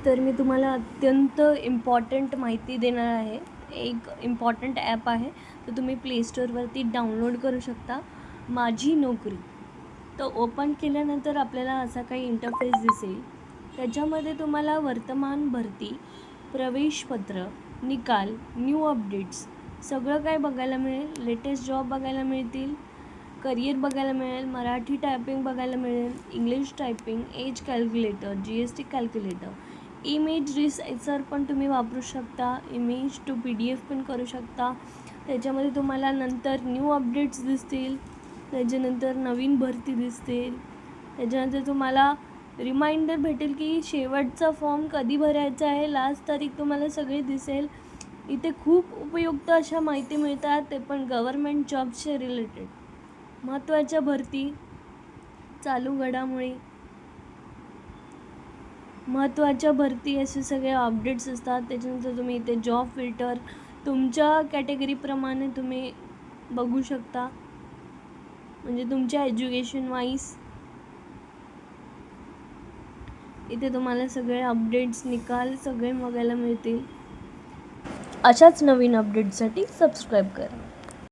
तर मी तुम्हाला अत्यंत इम्पॉर्टंट माहिती देणार आहे. एक इम्पॉर्टंट ॲप आहे, तो तुम्ही प्ले स्टोअरवरती डाउनलोड करू शकता, माझी नोकरी. तो ओपन केल्यानंतर आपल्याला असा काही इंटरफेस दिसेल. त्याच्यामध्ये तुम्हाला वर्तमान भरती, प्रवेशपत्र, निकाल, न्यू अपडेट्स सगळं काय बघायला मिळेल. लेटेस्ट जॉब बघायला मिळतील, करिअर बघायला मिळेल, मराठी टायपिंग बघायला मिळेल, English typing, age calculator, GST calculator, image resizer पण तुम्ही वापरू शकता, इमेज टू PDF पण करू शकता. त्याच्यामध्ये तुम्हाला नंतर न्यू अपडेट्स दिसतील, त्याच्यानंतर नवीन भरती दिसतील, त्याच्यानंतर तुम्हाला रिमाइंडर भेटेल की शेवटचा फॉर्म कधी भरायचा आहे, लास्ट तारीख तुम्हाला सगळी दिसेल. इथे खूप उपयुक्त अशा माहिती मिळतात, ते पण गव्हर्मेंट जॉबचे रिलेटेड. महत्त्वाच्या भरती, चालू घडामोडी, महत्त्वाच्या भरती असे सगळे अपडेट्स असतात. त्याच्यानंतर तुम्ही इथे जॉब फिल्टर तुमच्या कॅटेगरीप्रमाणे तुम्ही बघू शकता, म्हणजे तुमच्या एज्युकेशन वाईज इथे तुम्हाला सगळे अपडेट्स, निकाल सगळे बघायला मिळतील. अशाच नवीन अपडेट्ससाठी सबस्क्राईब करा.